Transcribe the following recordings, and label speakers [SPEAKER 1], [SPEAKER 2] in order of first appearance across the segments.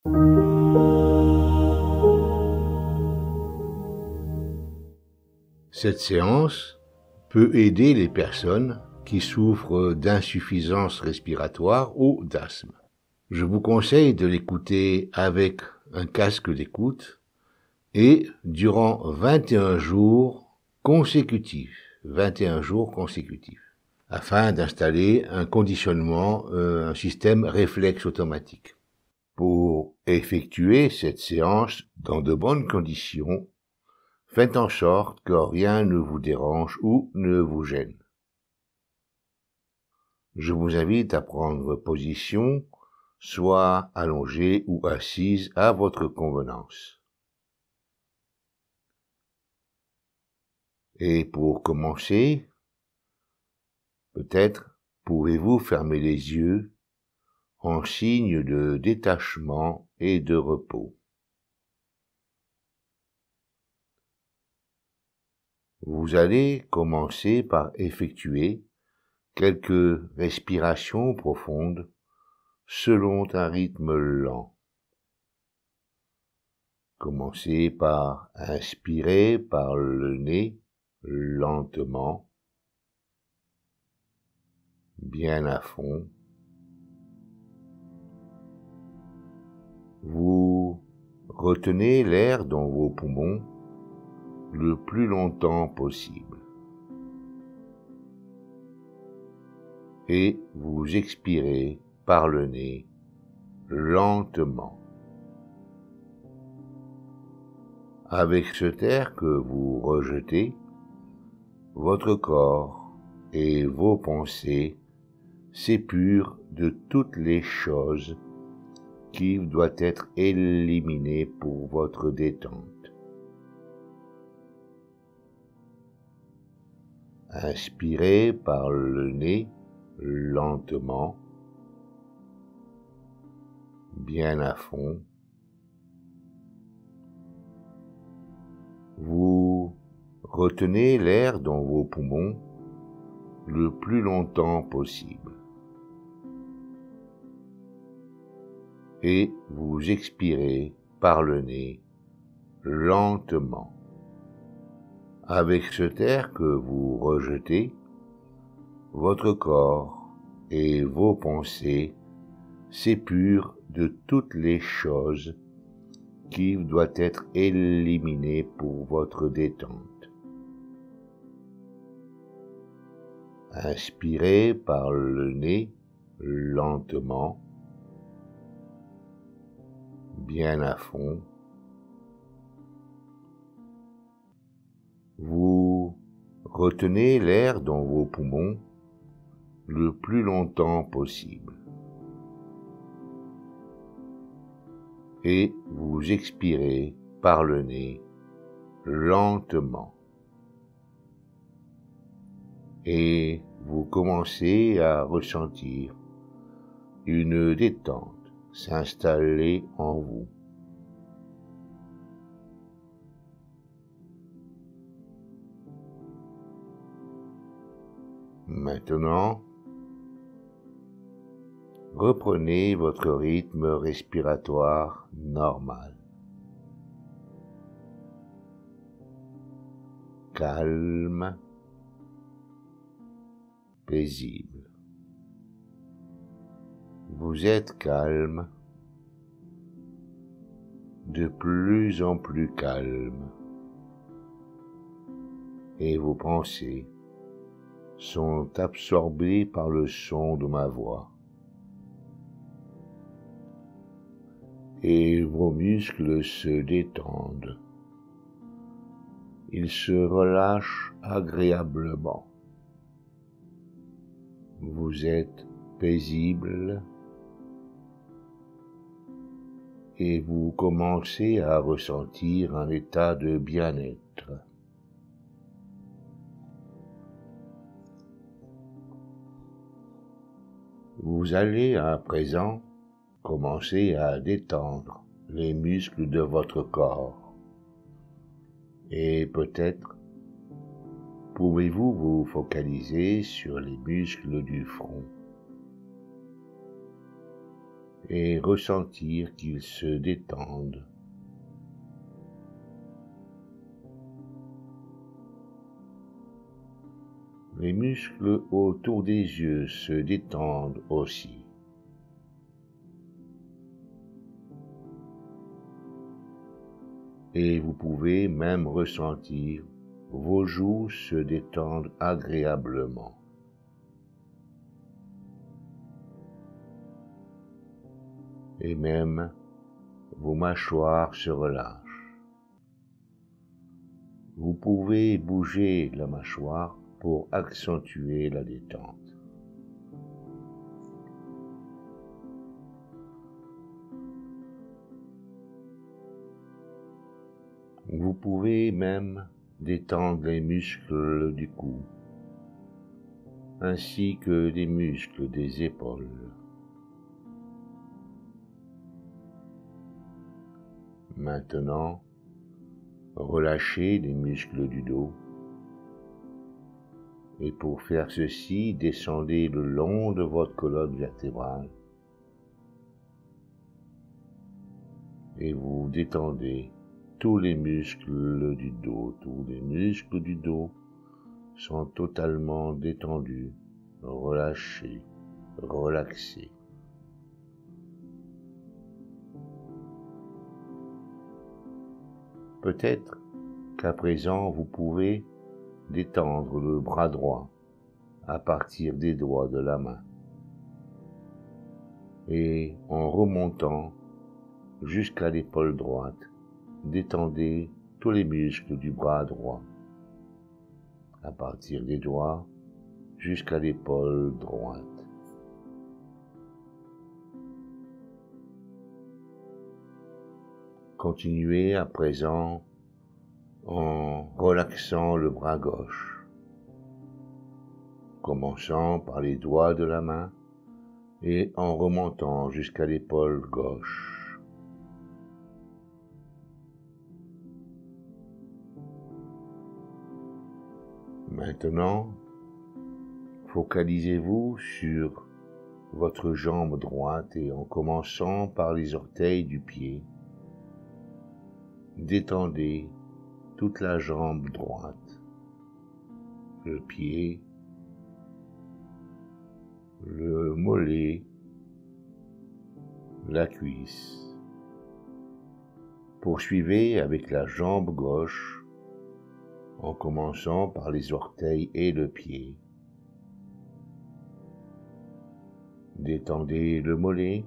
[SPEAKER 1] Cette séance peut aider les personnes qui souffrent d'insuffisance respiratoire ou d'asthme. Je vous conseille de l'écouter avec un casque d'écoute et durant 21 jours consécutifs, afin d'installer un conditionnement, un système réflexe automatique. Pour effectuer cette séance dans de bonnes conditions, faites en sorte que rien ne vous dérange ou ne vous gêne. Je vous invite à prendre position, soit allongée ou assise à votre convenance. Et pour commencer, peut-être pouvez-vous fermer les yeux en signe de détachement et de repos. Vous allez commencer par effectuer quelques respirations profondes selon un rythme lent. Commencez par inspirer par le nez lentement, bien à fond. Vous retenez l'air dans vos poumons le plus longtemps possible. Et vous expirez par le nez lentement. Avec cet air que vous rejetez, votre corps et vos pensées s'épurent de toutes les choses qui doivent être éliminées pour votre détente. Inspirez par le nez lentement, bien à fond. Vous retenez l'air dans vos poumons le plus longtemps possible. Et vous expirez par le nez lentement. Avec cet air que vous rejetez, votre corps et vos pensées s'épurent de toutes les choses qui doivent être éliminées pour votre détente. Inspirez par le nez lentement, bien à fond. Vous retenez l'air dans vos poumons le plus longtemps possible. Et vous expirez par le nez lentement. Et vous commencez à ressentir une détente s'installer en vous. Maintenant, reprenez votre rythme respiratoire normal. Calme, paisible. Vous êtes calme, de plus en plus calme, et vos pensées sont absorbées par le son de ma voix. Et vos muscles se détendent. Ils se relâchent agréablement. Vous êtes paisible et vous commencez à ressentir un état de bien-être. Vous allez à présent commencer à détendre les muscles de votre corps. Et peut-être pouvez-vous vous focaliser sur les muscles du front. et ressentir qu'ils se détendent. Les muscles autour des yeux se détendent aussi. Et vous pouvez même ressentir vos joues se détendre agréablement. Et même vos mâchoires se relâchent. Vous pouvez bouger la mâchoire pour accentuer la détente. Vous pouvez même détendre les muscles du cou, ainsi que les muscles des épaules. Maintenant, relâchez les muscles du dos. Et pour faire ceci, descendez le long de votre colonne vertébrale et vous détendez tous les muscles du dos. Tous les muscles du dos sont totalement détendus, relâchés, relaxés. Peut-être qu'à présent vous pouvez détendre le bras droit à partir des doigts de la main et en remontant jusqu'à l'épaule droite, détendez tous les muscles du bras droit à partir des doigts jusqu'à l'épaule droite. Continuez à présent en relaxant le bras gauche, commençant par les doigts de la main et en remontant jusqu'à l'épaule gauche. Maintenant, focalisez-vous sur votre jambe droite et en commençant par les orteils du pied, détendez toute la jambe droite, le pied, le mollet, la cuisse. Poursuivez avec la jambe gauche en commençant par les orteils et le pied. Détendez le mollet,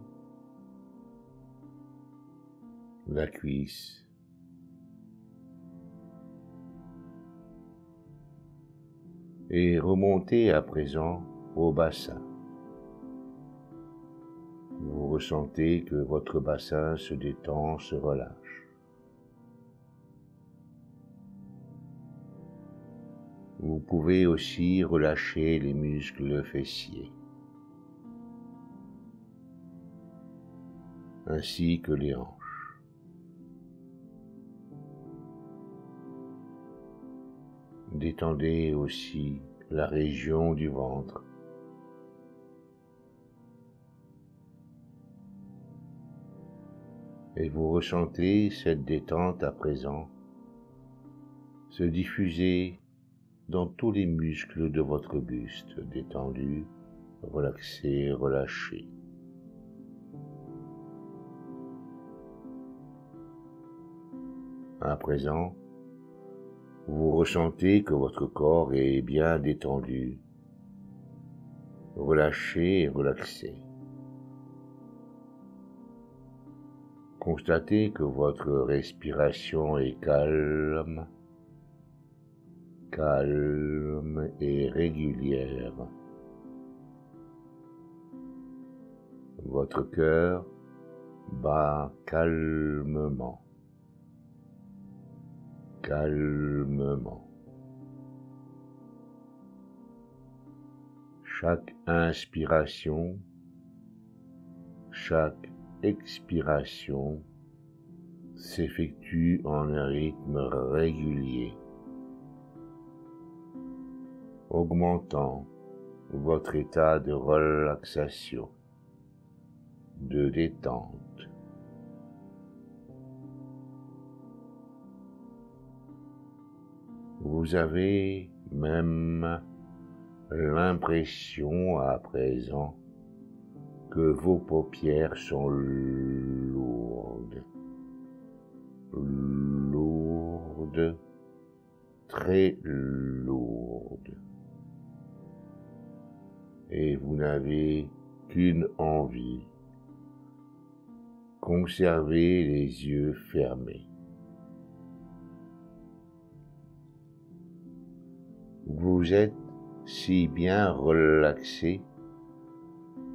[SPEAKER 1] la cuisse, et remontez à présent au bassin. Vous ressentez que votre bassin se détend, se relâche. Vous pouvez aussi relâcher les muscles fessiers, ainsi que les hanches. Détendez aussi la région du ventre. Et vous ressentez cette détente à présent se diffuser dans tous les muscles de votre buste, détendus, relaxés, relâchés. À présent, vous ressentez que votre corps est bien détendu, relâché et relaxé. Constatez que votre respiration est calme et régulière. Votre cœur bat calmement. Chaque inspiration, chaque expiration s'effectue en un rythme régulier, augmentant votre état de relaxation. de détente. Vous avez même l'impression à présent que vos paupières sont lourdes, très lourdes, et vous n'avez qu'une envie, conserver les yeux fermés. Vous êtes si bien relaxé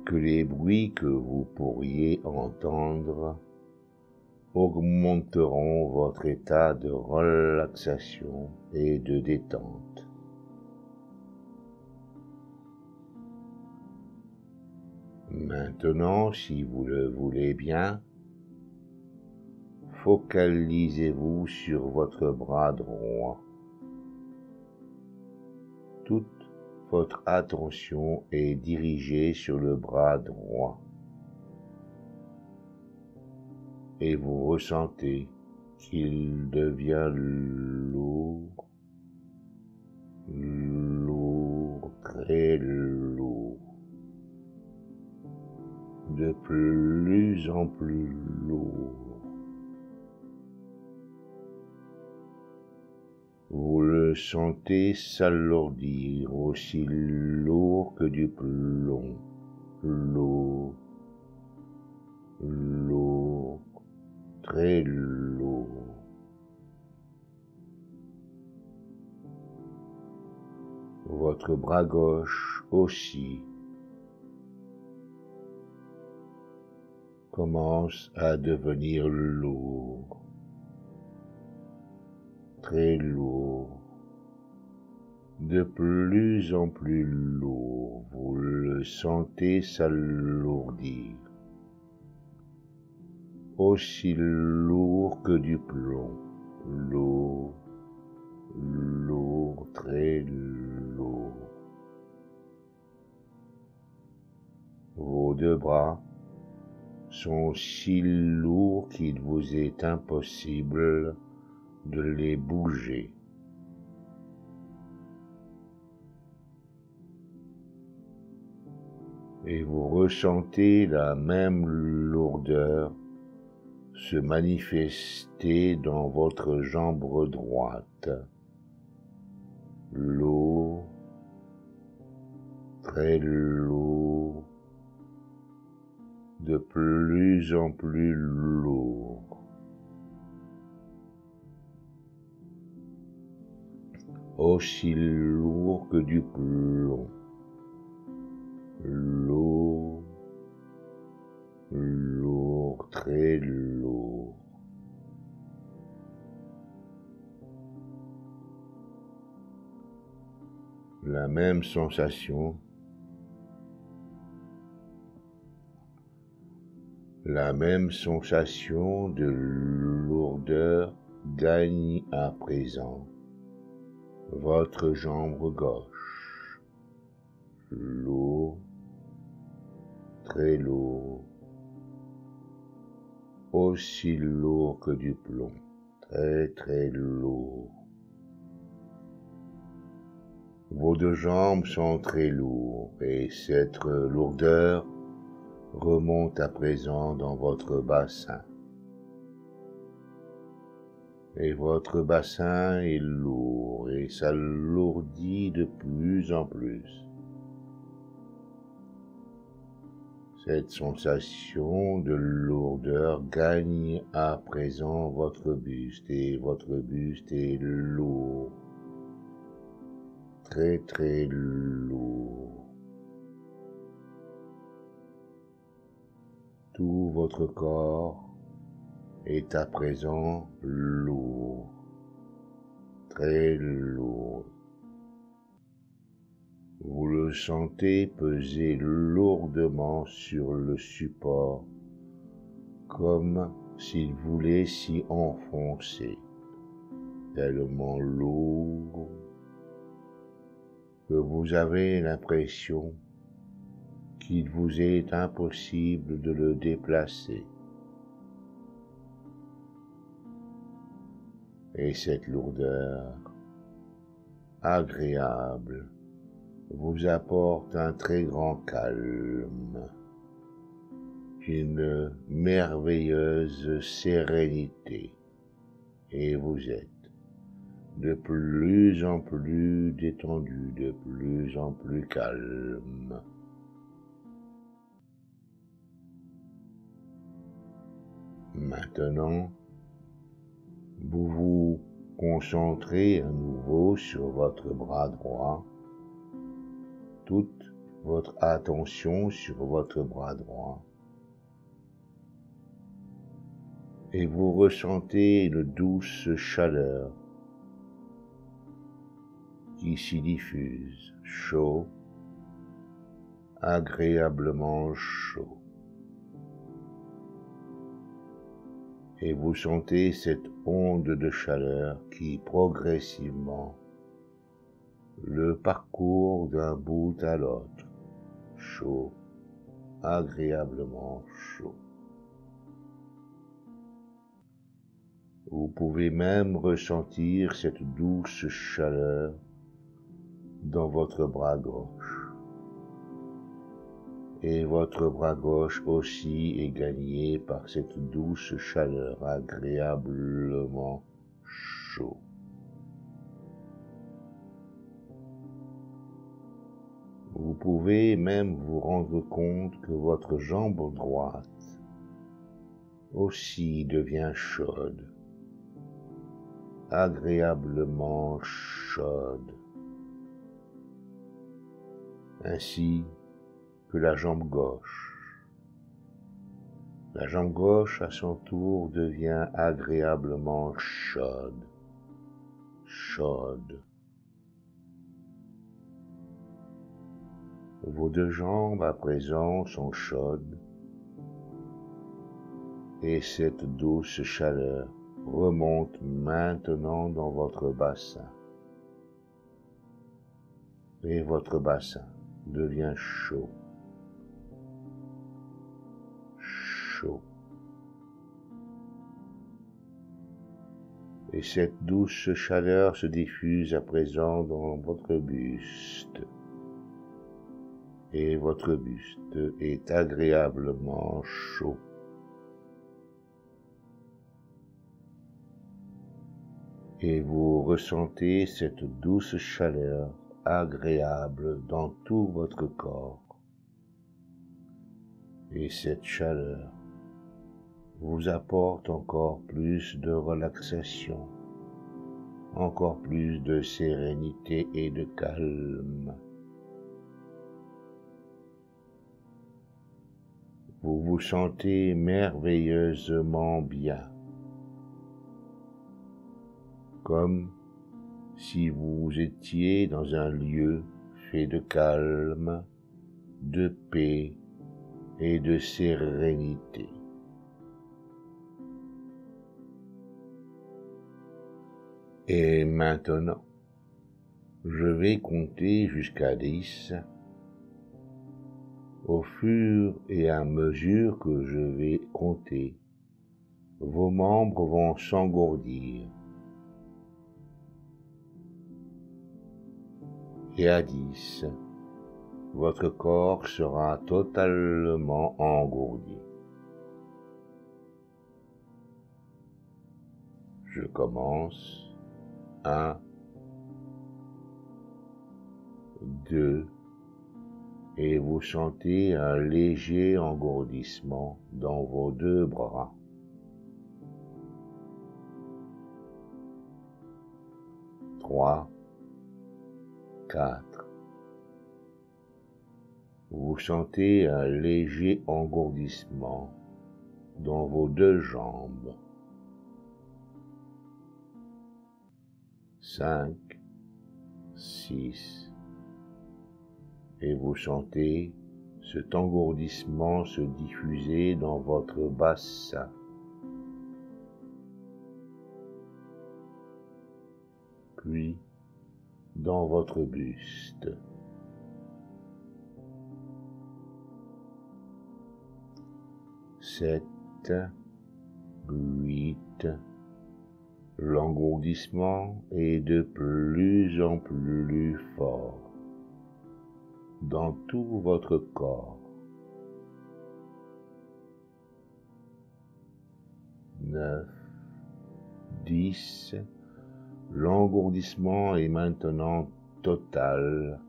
[SPEAKER 1] que les bruits que vous pourriez entendre augmenteront votre état de relaxation et de détente. Maintenant, si vous le voulez bien, focalisez-vous sur votre bras droit. Toute votre attention est dirigée sur le bras droit et vous ressentez qu'il devient lourd, très lourd, de plus en plus lourd. Vous le sentez s'alourdir, aussi lourd que du plomb, lourd, très lourd. Votre bras gauche aussi commence à devenir lourd, très lourd, de plus en plus lourd. Vous le sentez s'alourdir, aussi lourd que du plomb, lourd, très lourd. Vos deux bras sont si lourds qu'il vous est impossible de les bouger. Et vous ressentez la même lourdeur se manifester dans votre jambe droite. Lourd, très lourd, de plus en plus lourd. Aussi lourd que du plomb. Lourd, très lourd. La même sensation, de lourdeur gagne à présent votre jambe gauche. Lourd, très lourd, aussi lourd que du plomb, très lourd. Vos deux jambes sont très lourdes et cette lourdeur remonte à présent dans votre bassin. Et votre bassin est lourd et s'alourdit de plus en plus. Cette sensation de lourdeur gagne à présent votre buste et votre buste est lourd, très lourd. Tout votre corps est à présent lourd, très lourd. Vous le sentez peser lourdement sur le support, comme s'il voulait s'y enfoncer, tellement lourd que vous avez l'impression qu'il vous est impossible de le déplacer. Et cette lourdeur agréable vous apporte un très grand calme, une merveilleuse sérénité, et vous êtes de plus en plus détendu, de plus en plus calme. Maintenant, vous vous concentrez à nouveau sur votre bras droit, toute votre attention sur votre bras droit, et vous ressentez une douce chaleur qui s'y diffuse, chaud, agréablement chaud. Et vous sentez cette onde de chaleur qui progressivement le parcourt d'un bout à l'autre, chaud, agréablement chaud. Vous pouvez même ressentir cette douce chaleur dans votre bras gauche. Et votre bras gauche aussi est gagné par cette douce chaleur agréablement chaud. Vous pouvez même vous rendre compte que votre jambe droite aussi devient chaude, agréablement chaude, ainsi que la jambe gauche. La jambe gauche, à son tour, devient agréablement chaude, chaude. Vos deux jambes, à présent, sont chaudes, et cette douce chaleur remonte maintenant dans votre bassin. Et votre bassin devient chaud. Et cette douce chaleur se diffuse à présent dans votre buste. Et votre buste est agréablement chaud. Et vous ressentez cette douce chaleur agréable dans tout votre corps. Et cette chaleur vous apporte encore plus de relaxation, encore plus de sérénité et de calme. Vous vous sentez merveilleusement bien, comme si vous étiez dans un lieu fait de calme, de paix et de sérénité. Et maintenant, je vais compter jusqu'à 10. Au fur et à mesure que je vais compter, vos membres vont s'engourdir. Et à 10, votre corps sera totalement engourdi. Je commence. 1, 2, et vous sentez un léger engourdissement dans vos deux bras. 3, 4. Vous sentez un léger engourdissement dans vos deux jambes. 5, 6. Et vous sentez cet engourdissement se diffuser dans votre bassin. Puis dans votre buste. 7, 8. L'engourdissement est de plus en plus fort dans tout votre corps. 9, 10. L'engourdissement est maintenant total.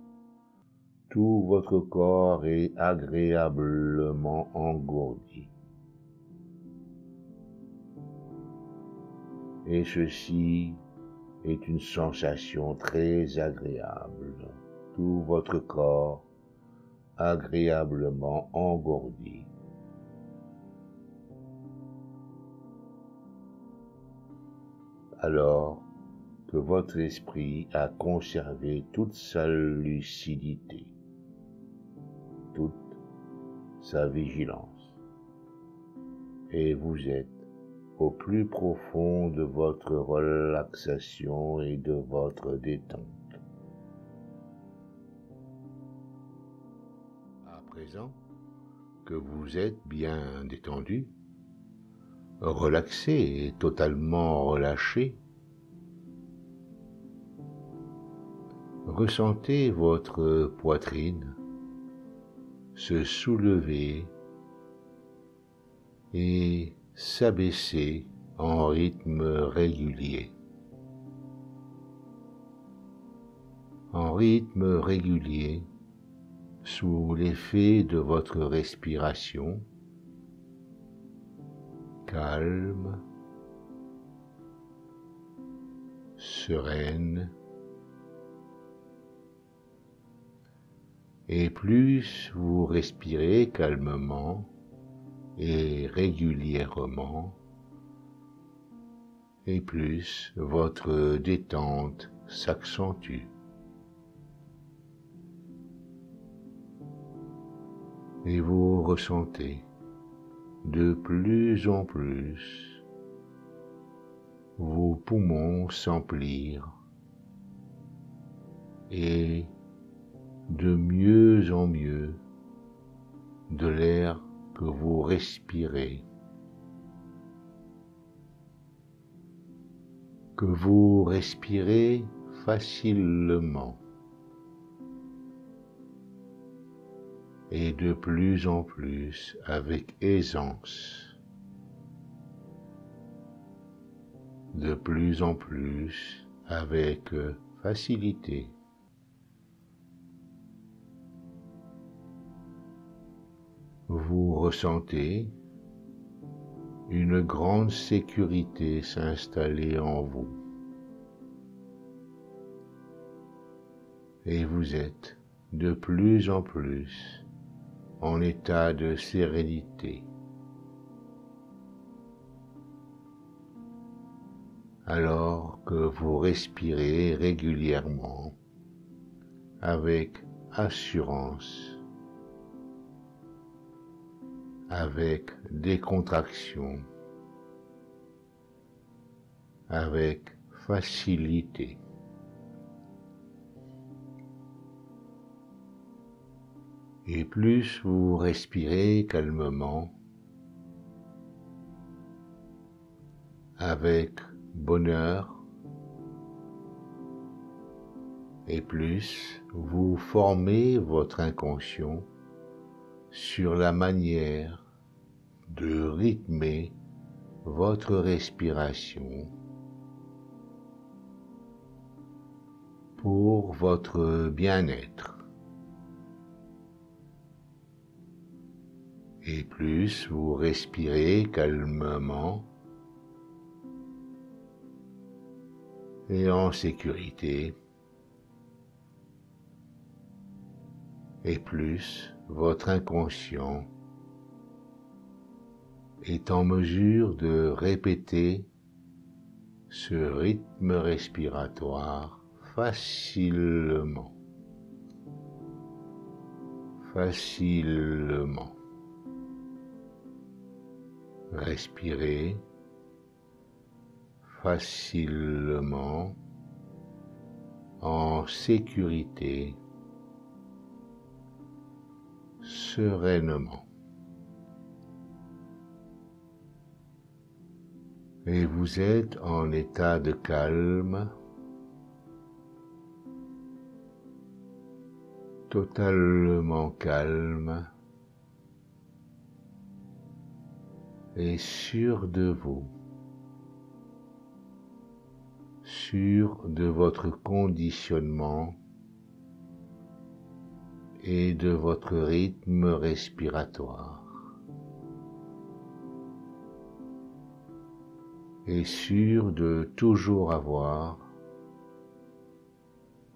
[SPEAKER 1] Tout votre corps est agréablement engourdi. Et ceci est une sensation très agréable. Tout votre corps agréablement engourdi. Alors que votre esprit a conservé toute sa lucidité, toute sa vigilance, et vous êtes au plus profond de votre relaxation et de votre détente. À présent que vous êtes bien détendu, relaxé et totalement relâché, ressentez votre poitrine se soulever et s'abaisser en rythme régulier. En rythme régulier, sous l'effet de votre respiration, calme, sereine, et plus vous respirez calmement et régulièrement, et plus votre détente s'accentue. Et vous ressentez de plus en plus vos poumons s'emplir et de mieux en mieux de l'air que vous respirez, que vous respirez facilement et de plus en plus avec aisance, de plus en plus avec facilité. Vous ressentez une grande sécurité s'installer en vous. Et vous êtes de plus en plus en état de sérénité. Alors que vous respirez régulièrement avec assurance, avec décontraction, avec facilité. Et plus vous respirez calmement, avec bonheur, et plus vous formez votre inconscient sur la manière de rythmer votre respiration pour votre bien-être. Et plus vous respirez calmement et en sécurité, et plus votre inconscient est en mesure de répéter ce rythme respiratoire facilement. Respirez facilement, en sécurité, sereinement. et vous êtes en état de calme, totalement calme et sûr de vous, sûr de votre conditionnement et de votre rythme respiratoire, et sûr de toujours avoir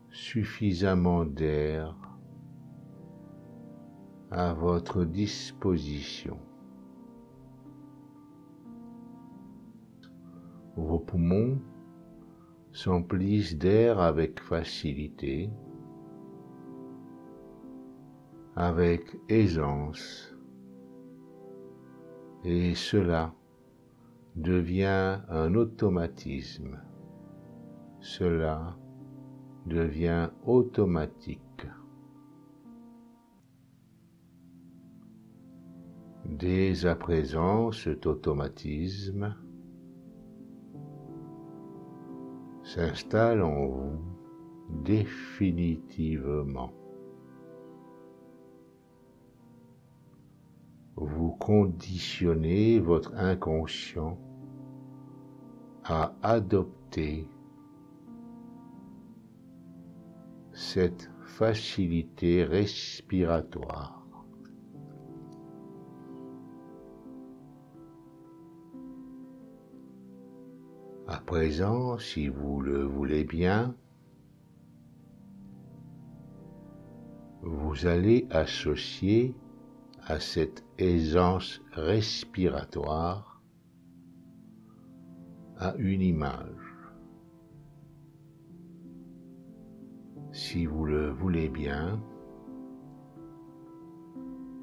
[SPEAKER 1] suffisamment d'air à votre disposition. Vos poumons s'emplissent d'air avec facilité, avec aisance, et cela devient un automatisme. Cela devient automatique. Dès à présent, cet automatisme s'installe en vous définitivement. Vous conditionnez votre inconscient à adopter cette facilité respiratoire. À présent, si vous le voulez bien, vous allez associer à cette aisance respiratoire à une image. Si vous le voulez bien,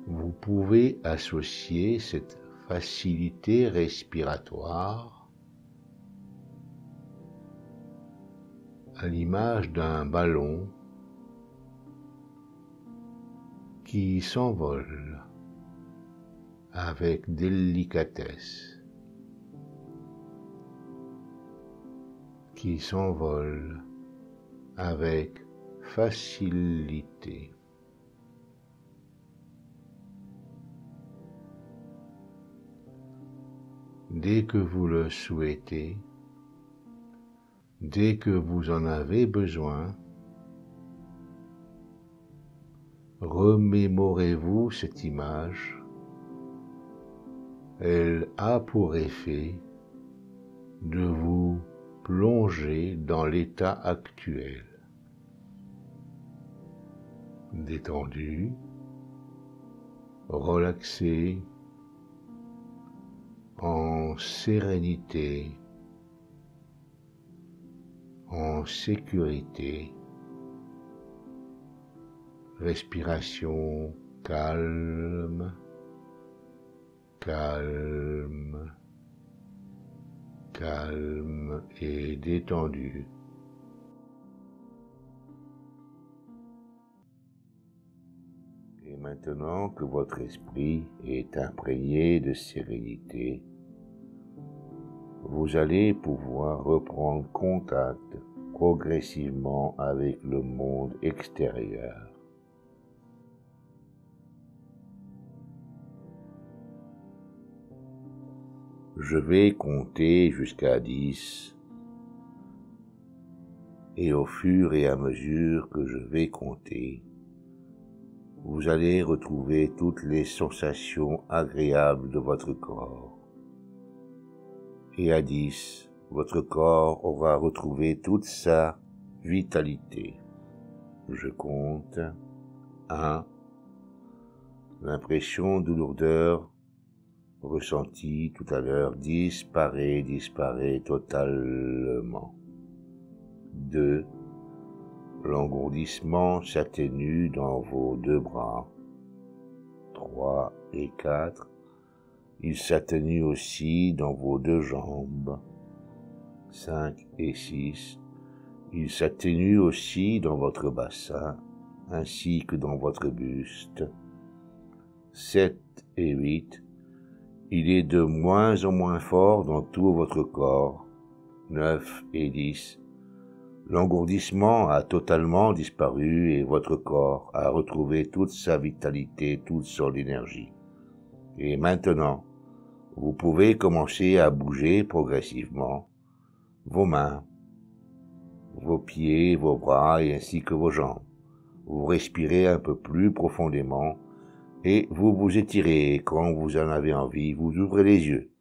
[SPEAKER 1] vous pouvez associer cette facilité respiratoire à l'image d'un ballon qui s'envole avec délicatesse, qui s'envole avec facilité. Dès que vous le souhaitez, dès que vous en avez besoin, remémorez-vous cette image. Elle a pour effet de vous plonger dans l'état actuel, détendu, relaxé, en sérénité, en sécurité, respiration calme, calme, calme et détendu. Et maintenant que votre esprit est imprégné de sérénité, vous allez pouvoir reprendre contact progressivement avec le monde extérieur. Je vais compter jusqu'à 10 et au fur et à mesure que je vais compter, vous allez retrouver toutes les sensations agréables de votre corps. Et à 10, votre corps aura retrouvé toute sa vitalité. Je compte. 1. L'impression de lourdeur ressentie tout à l'heure disparaît totalement. 2. L'engourdissement s'atténue dans vos deux bras. 3 et 4. Il s'atténue aussi dans vos deux jambes. 5 et 6. Il s'atténue aussi dans votre bassin, ainsi que dans votre buste. 7 et 8. Il est de moins en moins fort dans tout votre corps. 9 et 10. L'engourdissement a totalement disparu et votre corps a retrouvé toute sa vitalité, toute son énergie. Et maintenant, vous pouvez commencer à bouger progressivement vos mains, vos pieds, vos bras et ainsi que vos jambes. Vous respirez un peu plus profondément et vous vous étirez. Quand vous en avez envie, vous ouvrez les yeux.